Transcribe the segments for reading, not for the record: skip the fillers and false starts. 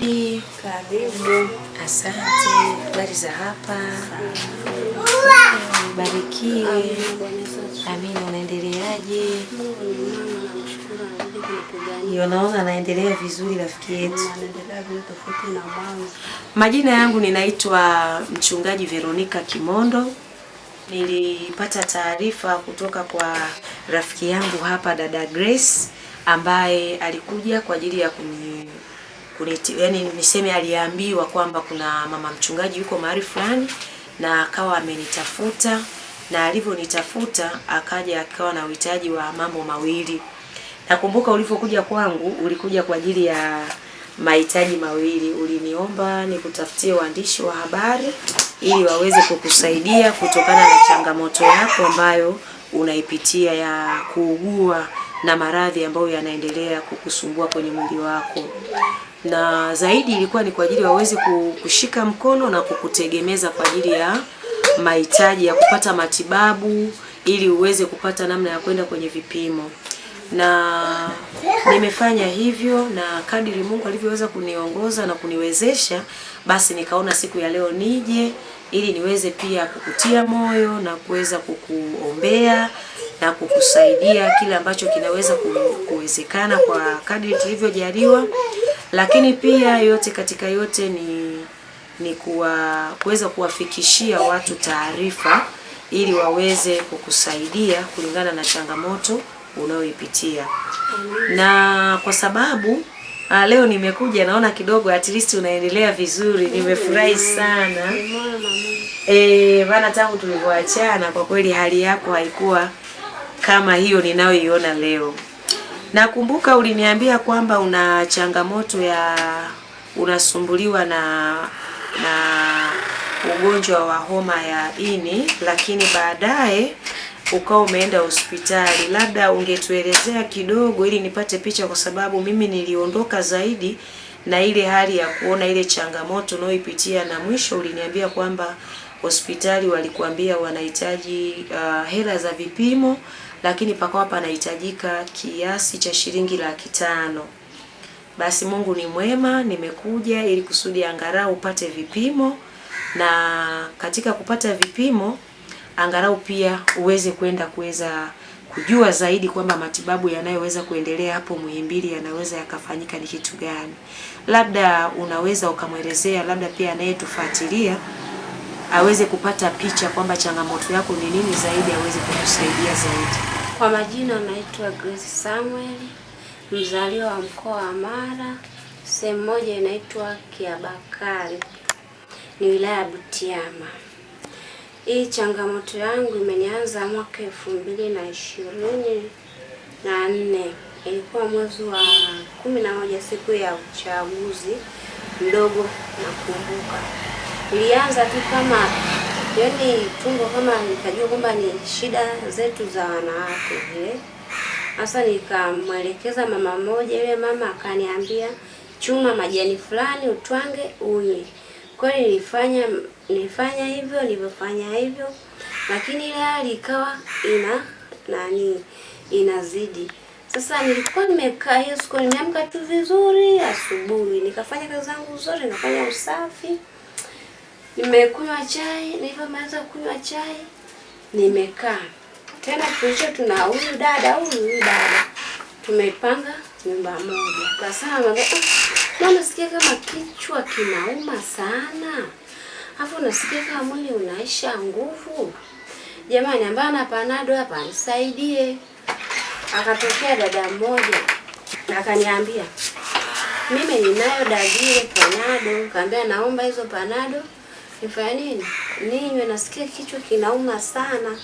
Hodi. Karibu. Asante. Habari za hapa? Barikiwe. Amina. Unaendeleaje? Naona anaendelea vizuri rafiki yetu. Majina yangu ninaitwa Mchungaji Veronica Kimondo. Nilipata taarifa kutoka kwa rafiki yangu hapa dada Grace ambaye alikuja kwa ajili ya niseme aliambiwa kwamba kuna mama mchungaji yuko mahali fulani na akawa amenitafuta, na alivyonitafuta akaja akawa na uhitaji wa mambo mawili. Nakumbuka ulivyokuja kwangu ulikuja kwa ajili ya mahitaji mawili. Uliniomba nikutafutie waandishi wa habari ili waweze kukusaidia kutokana na changamoto yako ambayo unaipitia ya kuugua na maradhi ambayo yanaendelea kukusumbua kwenye mwili wako. Na zaidi ilikuwa ni kwa ajili waweze kushika mkono na kukutegemeza kwa ajili ya mahitaji ya kupata matibabu ili uweze kupata namna ya kwenda kwenye vipimo. Na nimefanya hivyo, na kadiri Mungu alivyoweza kuniongoza na kuniwezesha, basi nikaona siku ya leo nije ili niweze pia kukutia moyo na kuweza kukuombea na kukusaidia kile ambacho kinaweza kuwezekana kwa kadiri tulivyojaliwa. Lakini pia yote katika yote ni kuweza kuwafikishia watu taarifa ili waweze kukusaidia kulingana na changamoto unayoipitia. Na kwa sababu leo nimekuja, naona kidogo at least unaendelea vizuri. Nimefurahi sana. Maana tangu tulivyoachana kwa kweli hali yako haikuwa kama hiyo ninayoiona leo. Nakumbuka uliniambia kwamba una changamoto ya unasumbuliwa na ugonjwa wa homa ya ini, lakini baadaye ukao umeenda hospitali. Labda ungetuelezea kidogo ili nipate picha, kwa sababu mimi niliondoka zaidi na ile hali ya kuona ile changamoto unayoipitia, na mwisho uliniambia kwamba hospitali walikuambia wanahitaji hela za vipimo, lakini pakawa panahitajika kiasi cha shilingi 500,000. Basi Mungu ni mwema, nimekuja ili kusudi angalau upate vipimo, na katika kupata vipimo angalau pia uweze kuweza kujua zaidi kwamba matibabu yanayoweza kuendelea hapo Muhimbili yanaweza yakafanyika ni kitu gani. Labda unaweza ukamwelezea, labda pia anayetufuatilia aweze kupata picha kwamba changamoto yako ni nini zaidi, aweze kukusaidia zaidi. Kwa majina naitwa Grace Samuel, mzaliwa wa mkoa wa Mara, sehemu moja inaitwa Kiabakari, ni wilaya ya Butiama. Hii changamoto yangu imenianza mwaka 2024. Ilikuwa mwezi wa 11, siku ya uchaguzi mdogo nakumbuka. Ilianza tu kama tumbo, kama nikajua kwamba ni shida zetu za wanawake vile. Sasa nikamwelekeza mama mmoja, yule mama akaniambia chuma majani fulani utwange unywe. Kwa hiyo nilifanya hivyo, nilipofanya hivyo, lakini ile hali ikawa inazidi. Sasa nilikuwa nimekaa hiyo siku, nimeamka tu vizuri asubuhi, nikafanya kazi zangu nzuri, nikafanya usafi, nimekunywa chai. Nilipomaliza kunywa chai nimekaa tena, tuna huyu dada tumepanga nyumba moja. Kasema mbona nasikia kama kichwa kinauma sana, afu nasikia kama mwili unaisha nguvu, jamani ambaye ana panado hapa nisaidie. Akatokea dada mmoja akaniambia mimi ninayo dalili panado. Nikamwambia naomba hizo panado nifanye nini, ninywe, nasikia kichwa kinauma sana.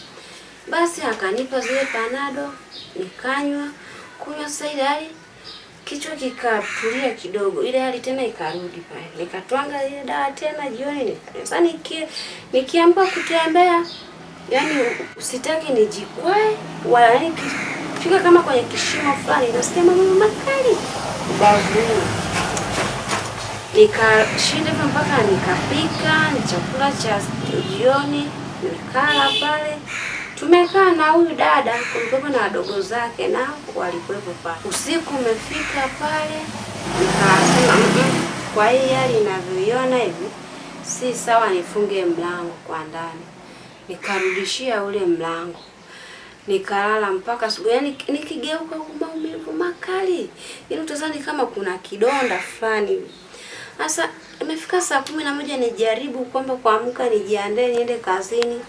Basi akanipa zile panado nikanywa, kunywa saidari, kichwa kikatulia kidogo, ile hali tena ikarudi pale. Nikatwanga ile dawa tena jioni. Sasa nikiamka kutembea, yani usitaki nijikwae wala nikifika kama kwenye kishimo fulani nasikia maumivu makali ubavuni. Nikashinda mpaka nikapika ni chakula cha jioni, nikala pale. Tumekaa na huyu dada, kulikuwa na wadogo zake nao walikuwepo pale. Usiku umefika pale, nikasema kwa hii hali ninavyoiona hivi si sawa, nifunge mlango kwa ndani. Nikarudishia ule mlango. Nikalala mpaka asubuhi. Yaani nikigeuka kwa maumivu makali. Yaani utazani kama kuna kidonda fulani. Sasa imefika saa 11 nijaribu kwamba kuamka nijiandae niende kazini.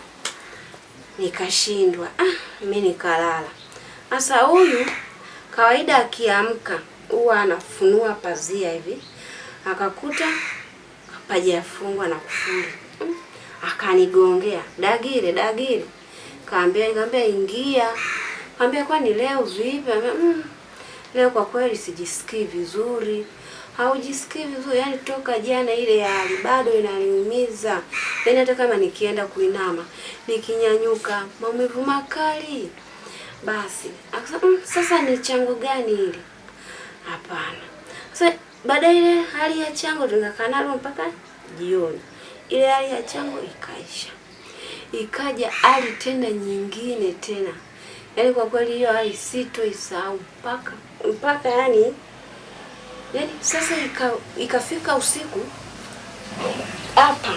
Nikashindwa. Mimi nikalala. Sasa huyu kawaida akiamka huwa anafunua pazia hivi. Akakuta pajafungwa na kufuli. Akanigongea, Dagire. Kaambia ingia. Kaambia kwani leo vipi? Leo kwa kweli sijisikii vizuri. Haujisikii vizuri, yani toka jana ile hali bado inaniumiza. Yaani hata kama nikienda kuinama, nikinyanyuka maumivu makali. Basi, akasema sasa ni chango gani hili? Hapana. Sasa baadaye ile hali ya chango tukakaa nalo mpaka jioni. Ile hali ya chango ikaisha. Ikaja hali tena nyingine tena. Yaani kwa kweli hiyo hali sitoisahau mpaka yani sasa ikafika usiku hapa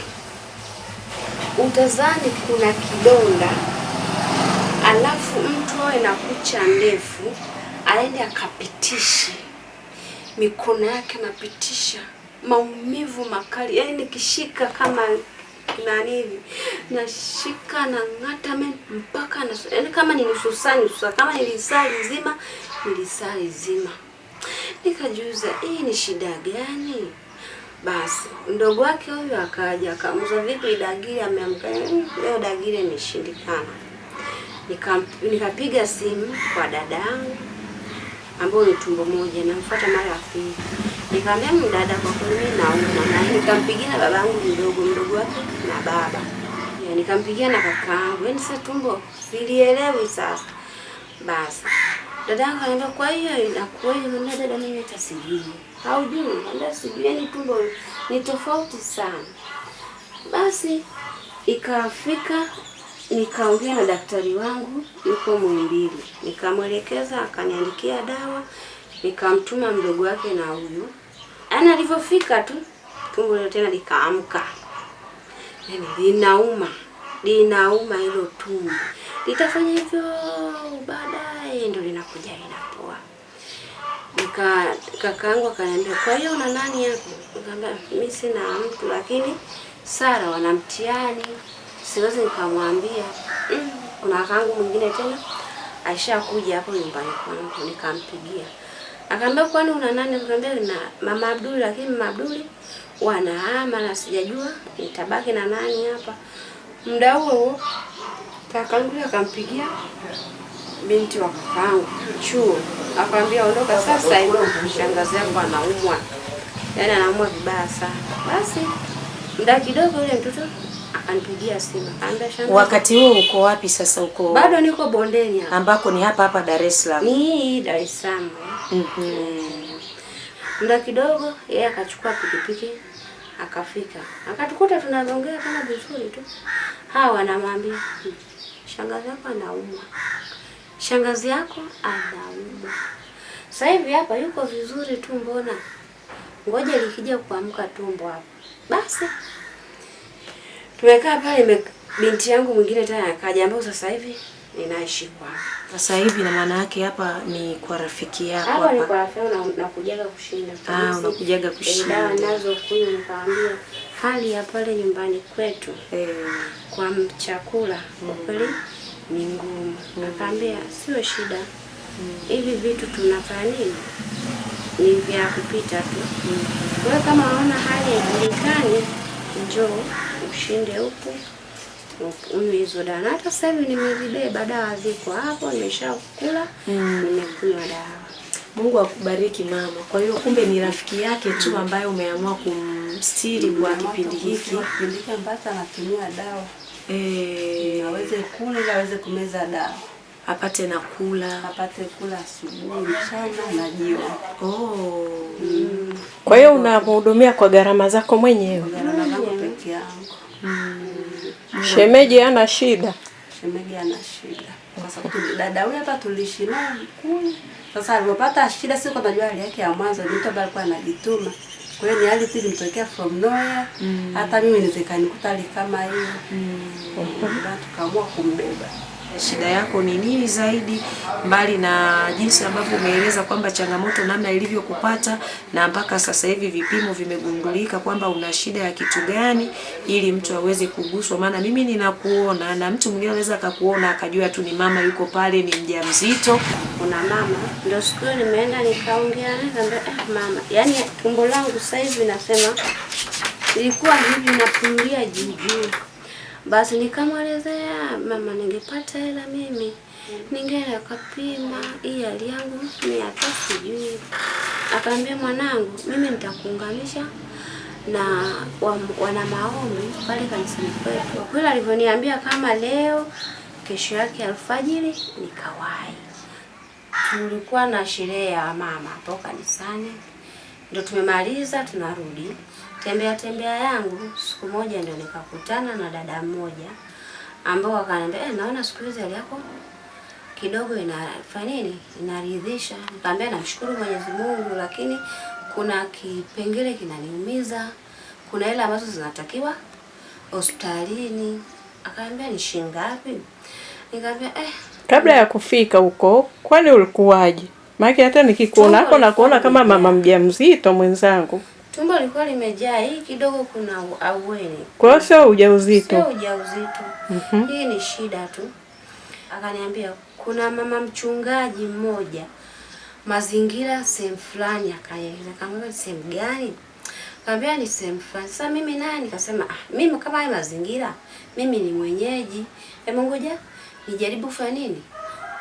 utazani kuna kidonda, alafu mtu awe na kucha ndefu aende akapitishe mikono yake, napitisha maumivu makali. Yaani nikishika kama nani hivi, nashika na ng'ata mpaka yaani kama ni nusu saa, kama nilisali zima. Nikajiuliza hii ni shida gani? Basi mdogo wake huyu akaja akamuuliza, vipi Dagire ameamka? Leo Dagire imeshindikana. Nikapiga simu kwa dadangu ambao ni tumbo moja, namfuata mara ya pili. Nikamwambia dada, kwa kweli mimi naumwa. Na nikampigia babangu mdogo wake na baba. Nikampigia na kakaangu. Yaani sasa tumbo silielewi sasa. Basi dadangu ananiambia, kwa hiyo inakuwaje? Na dada, mimi hata sijui. Haujui? Ndio sijui, yaani tumbo ni tofauti sana. Basi ikafika nikaongea na daktari wangu yuko Muhimbili. Nikamwelekeza, akaniandikia dawa, nikamtuma mdogo wake na huyu. Yaani alipofika tu tumbo lile tena likaamka. Yaani linauma hilo tumbo. Litafanya hivyo baadaye ndio linakuja inapoa. Kakaangu akaniambia, kwa hiyo una nani hapo? Nikamwambia mimi sina mtu, lakini Sara wana mtihani. Siwezi nikamwambia. Kuna kakaangu mwingine tena aishakuja hapo nyumbani kwangu, nikampigia. Akaambia, kwani una nani? Nikamwambia na Mama Abduli, lakini Mama Abduli wanahama na sijajua nitabaki na nani hapa. Muda huo kakaangu akampigia binti wa kakaangu chuo. Akamwambia, ondoka sasa hivi, shangazi yako anaumwa. Yaani anaumwa vibaya sana. Basi muda kidogo yule mtoto akanipigia simu. Akaambia, shangazi. Wakati huo uko wapi sasa? Uko bado niko bondeni hapa. Ambako ni hapa Dar es Salaam. Ni Dar es Salaam. Muda kidogo yeye akachukua pikipiki akafika. Akatukuta tunaongea kama vizuri tu. Hawa wanamwambia, shangazi yako anaumwa. Shangazi yako anaumwa. Sasa hivi hapa yuko vizuri tu, mbona? Ngoja likija kuamka tumbo hapa. Basi tumekaa pale, binti yangu mwingine tena akaja, ambaye sasa hivi ninaishi kwa. Sasa hivi na maana yake hapa ni kwa rafiki yako hapa. Hapa ni kwa rafiki yangu na kujaga kushinda. Unakujaga kushinda. Dawa nazo kunywa. Nikamwambia hali ya pale nyumbani kwetu kwa chakula kweli ni ngumu. Nikamwambia sio shida. Hivi vitu tunafanya nini? Ni vya kupita tu. Wewe kama unaona hali haijulikani, njoo ushinde huko. Unywe hizo dawa. Na hata sasa hivi nimezibeba dawa ziko hapo, nimeshakula, nimekunywa dawa. Mungu akubariki mama. Kwa hiyo kumbe ni rafiki yake tu ambaye umeamua kumstiri kwa kipindi hiki. Kipindi hiki ambacho anatumia dawa. Aweze kula, aweze kumeza dawa. Apate kula asubuhi, mchana na jioni. Kwa hiyo unamhudumia kwa gharama zako mwenyewe? Gharama zangu peke yangu. Shemeji hana shida? Shemeji hana shida. Kwa sababu dada huyu hapa tuliishi naye kule. Sasa alipopata shida, siko najua hali yake ya mwanzo, ndio alikuwa anajituma. Kwa hiyo ni hali tu ilimtokea from nowhere. Hata mimi nizekanikuta hali kama hiyo. Tukaamua kumbeba. Shida yako ni nini zaidi, mbali na jinsi ambavyo umeeleza kwamba changamoto namna ilivyokupata na mpaka sasa hivi vipimo vimegundulika kwamba una shida ya kitu gani, ili mtu aweze kuguswa? Maana mimi ninakuona na mtu mwingine anaweza akakuona akajua tu ni mama yuko pale, ni mjamzito. Kuna mama ndio siku nimeenda nikaongea naye, mama, yaani tumbo langu sasa hivi nasema ilikuwa hivi napumulia juu. Basi nikamwelezea mama, ningepata hela mimi ningeenda kupima hii hali yangu ni hata sijui. Akaambia, mwanangu, mimi nitakuunganisha na wana maombi pale kanisani kwetu. Kweli alivyoniambia kama leo, kesho yake alfajiri nikawahi. Tulikuwa na sherehe ya mama hapo kanisani. Ndio tumemaliza tunarudi. Tembea yangu siku moja ndio nikakutana na dada mmoja ambao akaniambia, naona siku hizi hali yako kidogo inafanya nini? Inaridhisha. Nikamwambia namshukuru Mwenyezi Mungu, lakini kuna kipengele kinaniumiza. Kuna hela ambazo zinatakiwa hospitalini. Akaambia ni shilingi ngapi? Nikamwambia kabla ya kufika huko kwani ulikuwaje? Maana hata nikikuona hapo na kuona kama mama mjamzito mwenzangu. Tumbo lilikuwa limejaa, hii kidogo kuna aueni. Kwa hiyo sio ujauzito. Sio ujauzito. Hii ni shida tu. Akaniambia kuna mama mchungaji mmoja mazingira sehemu fulani, akaeleza. Akamwambia sehemu gani? Akamwambia ni sehemu fulani. Sasa mimi naye nikasema mimi kama haya mazingira, mimi ni mwenyeji. Hebu ngoja nijaribu kufanya nini?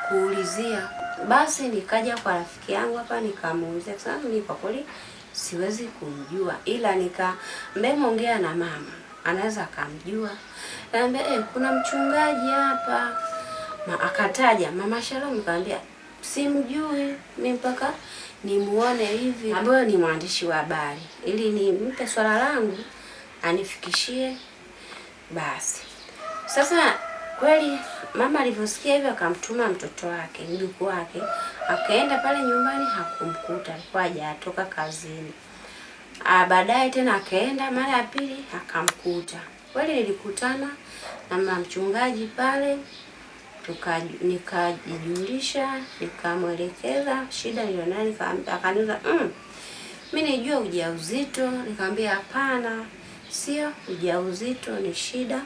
Kuulizia. Basi nikaja kwa rafiki yangu hapa nikamuulizia, sasa mimi kwa kweli siwezi kumjua, ila nikamwongea na mama, anaweza akamjua. Anambia kuna mchungaji hapa. Akataja Mama Shalom, nikamwambia simjui mimi mpaka nimuone hivi, ambaye ni mwandishi wa habari, ili nimpe swala langu anifikishie. Basi sasa kweli mama alivyosikia hivyo akamtuma mtoto wake, mjukuu wake, akaenda pale nyumbani, hakumkuta, alikuwa hajatoka kazini. Baadaye tena akaenda mara ya pili akamkuta. Kweli nilikutana na mama mchungaji pale, nikajijulisha, nikamwelekeza shida nilionayo. Akaniuliza mimi nijua ujauzito. Nikamwambia hapana, sio ujauzito, ni shida.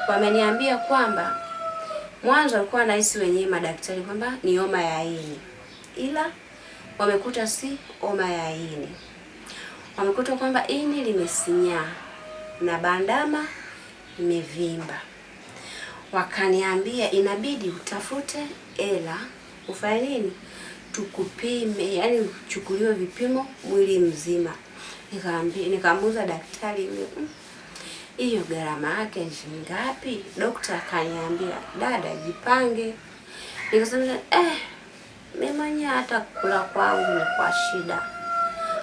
Wameniambia kwamba mwanzo walikuwa nahisi wenyewe madaktari kwamba ni homa ya ini, ila wamekuta si homa ya ini. Wamekuta kwamba ini limesinyaa na bandama imevimba. Wakaniambia inabidi utafute hela ufanye nini, tukupime, yani uchukuliwe vipimo mwili mzima. Nikamuuliza daktari yule, hiyo gharama yake ni ngapi? Daktari akaniambia, dada jipange. Nikasema mimi mwenyewe hata kula kwangu ni kwa shida.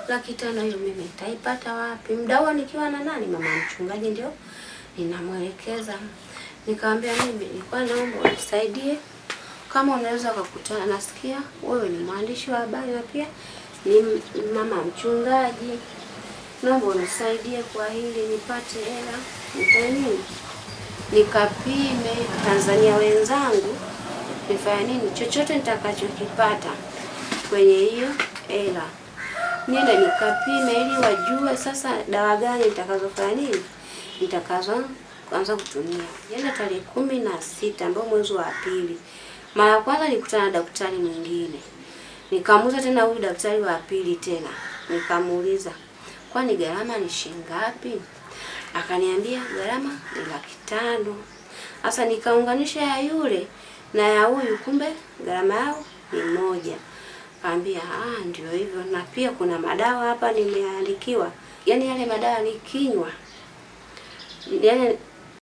500,000 hiyo mimi nitaipata wapi? Mdau nikiwa na nani? Mama mchungaji ndio ninamwelekeza. Nikamwambia mimi nilikuwa naomba unisaidie, kama unaweza kukutana, nasikia wewe ni mwandishi wa habari na pia ni mama mchungaji, naomba unisaidie kwa hili nipate hela nifanye nini, nikapime Tanzania wenzangu, nifanye nini, chochote nitakachokipata kwenye hiyo hela niende nikapime, ili wajue sasa dawa gani nitakazofanya nini, nitakazo kuanza kutumia. Jana tarehe 16 ambao mwezi wa pili, mara ya kwanza nilikutana na daktari mwingine. Nikamuuliza tena huyu daktari wa pili tena. Nikamuuliza, kwani gharama ni shilingi ngapi? Akaniambia gharama ni 500,000. Sasa nikaunganisha ya yule na ya huyu, kumbe gharama yao ni moja. Kaambia ndio hivyo, na pia kuna madawa hapa nimeandikiwa. Yaani yale madawa nikinywa, yaani